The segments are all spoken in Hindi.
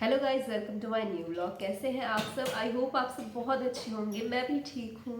Hello guys, welcome to my new vlog. कैसे हैं आप सब? आई होप आप सब बहुत अच्छे होंगे। मैं भी ठीक हूँ।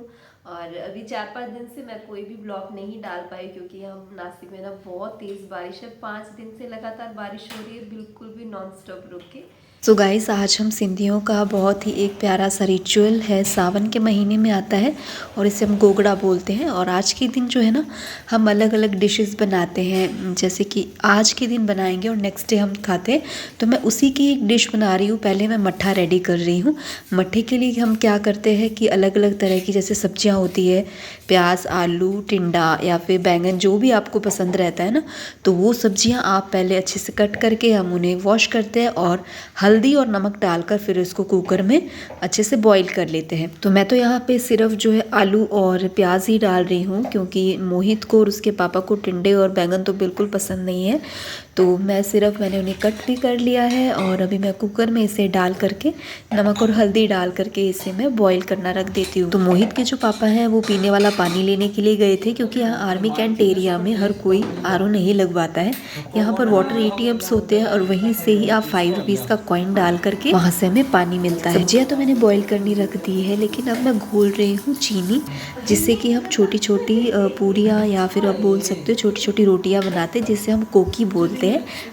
और अभी 4-5 दिन से मैं कोई भी व्लॉग नहीं डाल पाई क्योंकि हम नासिक में ना बहुत तेज़ बारिश है। 5 दिन से लगातार बारिश हो रही है, बिल्कुल भी नॉन स्टॉप रुक के। सो गाइस, आज हम सिंधियों का बहुत ही एक प्यारा सा रिचुअल है, सावन के महीने में आता है और इसे हम गोगड़ा बोलते हैं। और आज के दिन जो है ना, हम अलग अलग डिशेस बनाते हैं। जैसे कि आज के दिन बनाएंगे और नेक्स्ट डे हम खाते हैं। तो मैं उसी की एक डिश बना रही हूँ। पहले मैं मट्ठा रेडी कर रही हूँ। मट्ठे के लिए हम क्या करते हैं कि अलग अलग तरह की जैसे सब्जियाँ होती है, प्याज, आलू, टिंडा या फिर बैंगन, जो भी आपको पसंद रहता है ना, तो वो सब्जियाँ आप पहले अच्छे से कट करके हम उन्हें वॉश करते हैं और हल्दी और नमक डालकर फिर इसको कुकर में अच्छे से बॉईल कर लेते हैं। तो मैं तो यहाँ पे सिर्फ जो है आलू और प्याज ही डाल रही हूँ क्योंकि मोहित को और उसके पापा को टिंडे और बैंगन तो बिल्कुल पसंद नहीं है। तो मैंने उन्हें कट भी कर लिया है और अभी मैं कुकर में इसे डाल करके नमक और हल्दी डाल करके इसे मैं बॉईल करना रख देती हूँ। तो मोहित के जो पापा हैं वो पीने वाला पानी लेने के लिए गए थे क्योंकि यहाँ आर्मी कैंट एरिया में हर कोई आरओ नहीं लगवाता है। यहाँ पर वाटर एटीएम्स होते हैं और वहीं से ही आप 5 रुपीज़ का कॉइन डाल करके वहाँ से हमें पानी मिलता है। सब्जियाँ तो मैंने बॉईल करनी रख दी है, लेकिन अब मैं घोल रही हूँ चीनी, जिससे कि हम छोटी छोटी पूरियाँ या फिर आप बोल सकते हो छोटी छोटी रोटियाँ बनाते हैं, जिसे हम कोकी बोलते हैं।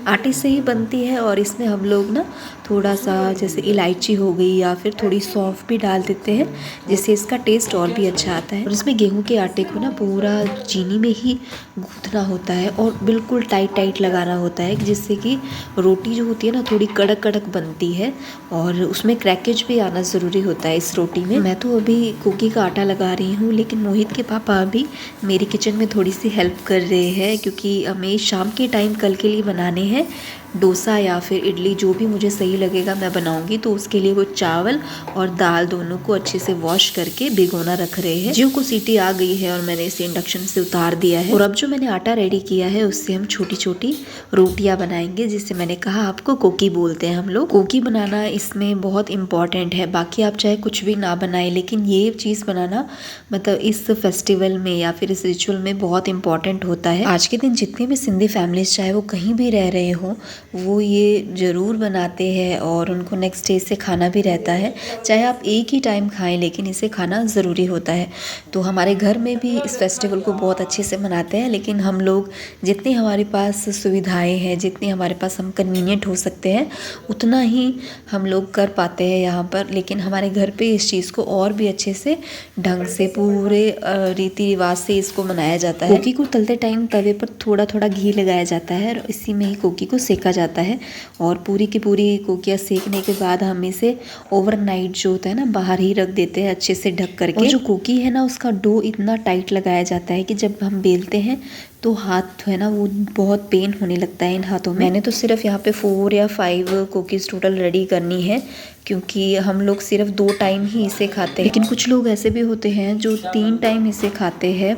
आटे से ही बनती है और इसमें हम लोग ना थोड़ा सा जैसे इलायची हो गई या फिर थोड़ी सौंफ भी डाल देते हैं, जिससे इसका टेस्ट और भी अच्छा आता है। और इसमें गेहूं के आटे को ना पूरा चीनी में ही गूंथना होता है और बिल्कुल टाइट टाइट लगाना होता है, जिससे कि रोटी जो होती है ना थोड़ी कड़क कड़क बनती है और उसमें क्रैकेज भी आना ज़रूरी होता है इस रोटी में। मैं तो अभी कोकी का आटा लगा रही हूँ, लेकिन मोहित के पापा अभी मेरी किचन में थोड़ी सी हेल्प कर रहे हैं क्योंकि हमें शाम के टाइम कल के लिए बनाने हैं डोसा या फिर इडली, जो भी मुझे सही लगेगा मैं बनाऊंगी। तो उसके लिए वो चावल और दाल दोनों को अच्छे से वॉश करके भिगोना रख रहे हैं। ज्यों को सीटी आ गई है और मैंने इसे इंडक्शन से उतार दिया है। और अब जो मैंने आटा रेडी किया है उससे हम छोटी छोटी रोटियां बनाएंगे, जिससे मैंने कहा आपको कोकी बोलते हैं हम लोग। कोकी बनाना इसमें बहुत इंपॉर्टेंट है। बाकी आप चाहे कुछ भी ना बनाए, लेकिन ये चीज़ बनाना मतलब इस फेस्टिवल में या फिर इस रिचुअल में बहुत इंपॉर्टेंट होता है। आज के दिन जितनी भी सिंधी फैमिलीज चाहे वो कहीं भी रह रहे हों, वो ये ज़रूर बनाते हैं और उनको नेक्स्ट डे से खाना भी रहता है। चाहे आप एक ही टाइम खाएं, लेकिन इसे खाना ज़रूरी होता है। तो हमारे घर में भी इस फेस्टिवल को बहुत अच्छे से मनाते हैं, लेकिन हम लोग जितनी हमारे पास सुविधाएं हैं, जितनी हमारे पास हम कन्वीनियंट हो सकते हैं, उतना ही हम लोग कर पाते हैं यहाँ पर। लेकिन हमारे घर पे इस चीज़ को और भी अच्छे से ढंग से पूरे रीति रिवाज से इसको मनाया जाता है। कोकी को तलते टाइम तवे पर थोड़ा थोड़ा घी लगाया जाता है और इसी में ही कोकी को सेका जाता है। और पूरी की पूरी कोकियाँ सेकने के बाद हम इसे ओवरनाइट जो होता है ना बाहर ही रख देते हैं अच्छे से ढक करके। और जो कोकी है ना उसका डो इतना टाइट लगाया जाता है कि जब हम बेलते हैं तो हाथ है ना वो बहुत पेन होने लगता है इन हाथों में। मैंने तो सिर्फ यहाँ पे 4 या 5 कुकीज़ टोटल रेडी करनी है क्योंकि हम लोग सिर्फ 2 टाइम ही इसे खाते हैं। लेकिन कुछ लोग ऐसे भी होते हैं जो 3 टाइम इसे खाते हैं,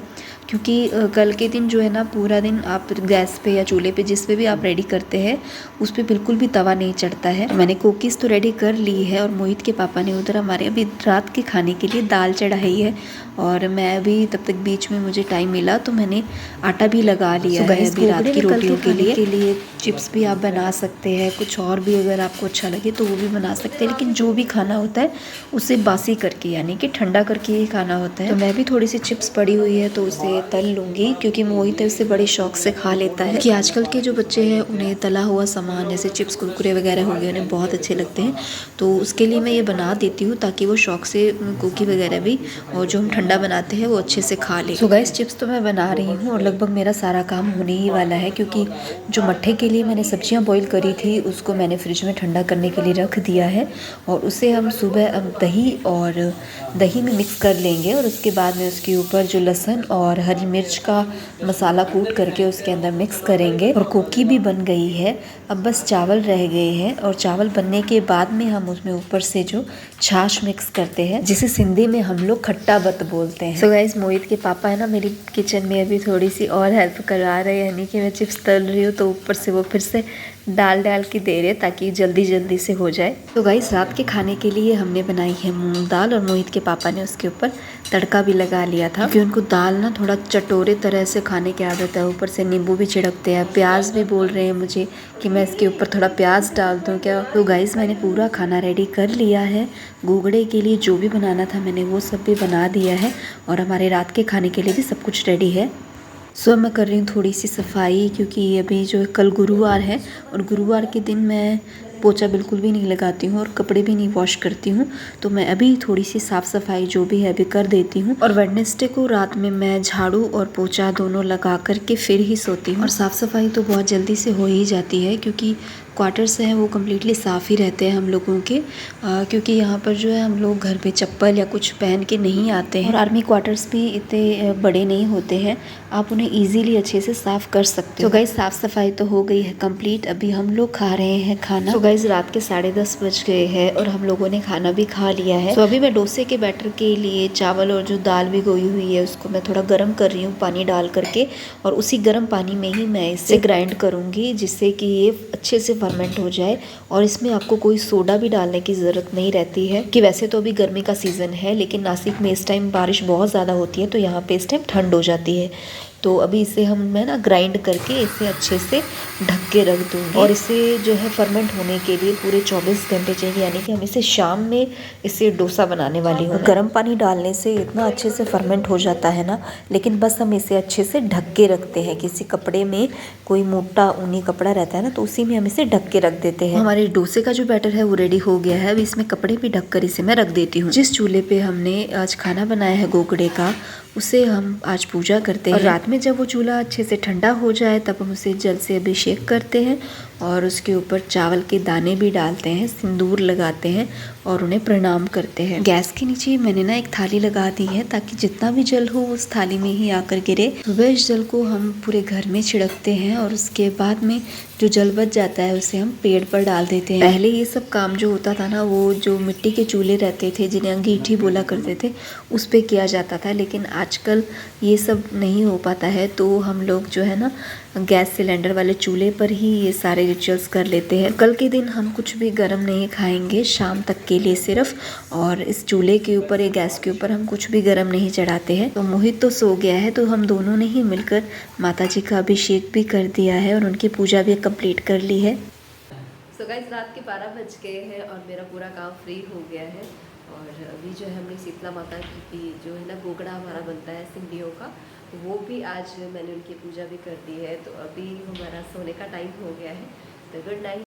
क्योंकि कल के दिन जो है ना पूरा दिन आप गैस पे या चूल्हे पे जिस पे भी आप रेडी करते हैं उस पे बिल्कुल भी तवा नहीं चढ़ता है। मैंने कुकीज़ तो रेडी कर ली है और मोहित के पापा ने उधर हमारे अभी रात के खाने के लिए दाल चढ़ाई है और मैं अभी तब तक बीच में मुझे टाइम मिला तो मैंने आटा भी लगा लिया है अभी रात की रोटियों के लिए। चिप्स भी आप बना सकते हैं, कुछ और भी अगर आपको अच्छा लगे तो वो भी बना सकते हैं, लेकिन जो भी खाना होता है उसे बासी करके यानी कि ठंडा करके ही खाना होता है। तो मैं भी थोड़ी सी चिप्स पड़ी हुई है तो उसे तल लूँगी क्योंकि मोहित उसे बड़े शौक से खा लेता है। कि आजकल के जो बच्चे हैं उन्हें तला हुआ सामान जैसे चिप्स कुरकुरे वगैरह हो गए उन्हें बहुत अच्छे लगते हैं, तो उसके लिए मैं ये बना देती हूँ ताकि वो शौक से कुकी वगैरह भी और जो हम ठंडा बनाते हैं वो अच्छे से खा ले। सो गाइस, चिप्स तो मैं बना रही हूँ और लगभग मेरा सारा काम होने ही वाला है क्योंकि जो मट्ठे के लिए मैंने सब्जियाँ बॉईल करी थी उसको मैंने फ्रिज में ठंडा करने के लिए रख दिया है और उसे हम सुबह दही में मिक्स कर लेंगे और उसके बाद में उसके ऊपर जो लहसुन और हरी मिर्च का मसाला कूट करके उसके अंदर मिक्स करेंगे। और कोकी भी बन गई है, अब बस चावल रह गए हैं और चावल बनने के बाद में हम उसमें ऊपर से जो छाछ मिक्स करते हैं जिसे सिंधी में हम लोग खट्टा बत बोलते हैं। सो गाइस, मोहित के पापा है ना मेरी किचन में अभी थोड़ी सी और हेल्प करा रहे हैं, यानी कि मैं चिप्स तल रही हूँ तो ऊपर से वो फिर से डाल डाल के दे रहे ताकि जल्दी जल्दी से हो जाए। तो गाइस रात के खाने के लिए हमने बनाई है मूंग दाल और मोहित के पापा ने उसके ऊपर तड़का भी लगा लिया था क्योंकि उनको दाल ना थोड़ा चटोरे तरह से खाने की आदत है। ऊपर से नींबू भी छिड़कते हैं, प्याज भी बोल रहे हैं मुझे कि मैं इसके ऊपर थोड़ा प्याज डाल दूँ क्या। तो गाइस मैंने पूरा खाना रेडी कर लिया है। गोगड़े के लिए जो भी बनाना था मैंने वो सब भी बना दिया है और हमारे रात के खाने के लिए भी सब कुछ रेडी है। सो मैं कर रही हूँ थोड़ी सी सफाई क्योंकि अभी जो कल गुरुवार है और गुरुवार के दिन मैं पोछा बिल्कुल भी नहीं लगाती हूँ और कपड़े भी नहीं वॉश करती हूँ। तो मैं अभी थोड़ी सी साफ़ सफाई जो भी है अभी कर देती हूँ और वेडनेसडे को रात में मैं झाड़ू और पोछा दोनों लगा करके फिर ही सोती हूँ। और साफ़ सफाई तो बहुत जल्दी से हो ही जाती है क्योंकि क्वार्टर्स हैं वो कम्प्लीटली साफ़ ही रहते हैं हम लोगों के क्योंकि यहाँ पर जो है हम लोग घर पे चप्पल या कुछ पहन के नहीं आते हैं और आर्मी क्वार्टर्स भी इतने बड़े नहीं होते हैं, आप उन्हें इजीली अच्छे से साफ़ कर सकते हो। तो गाइस साफ़ सफाई तो हो गई है कंप्लीट। अभी हम लोग खा रहे हैं खाना। तो गाइस रात के 10:30 बज गए हैं और हम लोगों ने खाना भी खा लिया है। तो अभी मैं डोसे के बैटर के लिए चावल और जो दाल भिगोई हुई है उसको मैं थोड़ा गर्म कर रही हूँ पानी डाल करके और उसी गर्म पानी में ही मैं इसे ग्राइंड करूँगी जिससे कि ये अच्छे से फर्मेंट हो जाए। और इसमें आपको कोई सोडा भी डालने की ज़रूरत नहीं रहती है कि वैसे तो अभी गर्मी का सीज़न है लेकिन नासिक में इस टाइम बारिश बहुत ज़्यादा होती है तो यहाँ पे इस टाइम ठंड हो जाती है। तो अभी इसे मैं ना ग्राइंड करके इसे अच्छे से ढक के रख दूँगी और इसे जो है फर्मेंट होने के लिए पूरे 24 घंटे चाहिए, यानी कि हम इसे शाम में इसे डोसा बनाने वाली हूँ। गर्म पानी डालने से इतना अच्छे से फर्मेंट हो जाता है ना, लेकिन बस हम इसे अच्छे से ढक के रखते हैं। किसी कपड़े में कोई मोटा ऊनी कपड़ा रहता है ना तो उसी में हम इसे ढक के रख देते हैं। हमारे डोसे का जो बैटर है वो रेडी हो गया है। अब इसमें कपड़े भी ढक कर इसे मैं रख देती हूँ। जिस चूल्हे पे हमने आज खाना बनाया है गोगड़े का उसे हम आज पूजा करते हैं और रात में जब वो चूल्हा अच्छे से ठंडा हो जाए तब हम उसे जल से अभिषेक करते हैं और उसके ऊपर चावल के दाने भी डालते हैं, सिंदूर लगाते हैं और उन्हें प्रणाम करते हैं। गैस के नीचे मैंने ना एक थाली लगा दी है ताकि जितना भी जल हो उस थाली में ही आकर गिरे। वह इस जल को हम पूरे घर में छिड़कते हैं और उसके बाद में जो जल बच जाता है उसे हम पेड़ पर डाल देते हैं। पहले ये सब काम जो होता था ना वो जो मिट्टी के चूल्हे रहते थे जिन्हें अंगीठी बोला करते थे उस पे किया जाता था, लेकिन आजकल ये सब नहीं हो पाता है तो हम लोग जो है ना गैस सिलेंडर वाले चूल्हे पर ही ये सारे रिचुअल्स कर लेते हैं। कल के दिन हम कुछ भी गर्म नहीं खाएंगे शाम तक के लिए सिर्फ, और इस चूल्हे के ऊपर या गैस के ऊपर हम कुछ भी गर्म नहीं चढ़ाते हैं। तो मोहित तो सो गया है तो हम दोनों ने ही मिलकर माता जी का अभिषेक भी कर दिया है और उनकी पूजा भी कंप्लीट कर ली है। सो गाइस रात के 12 बज गए हैं और मेरा पूरा काम फ्री हो गया है और अभी जो है हमने शीतला माता की जो है ना गोगड़ा हमारा बनता है सिंधियों का, वो भी आज मैंने उनकी पूजा भी कर दी है। तो अभी हमारा सोने का टाइम हो गया है, तो गुड नाइट।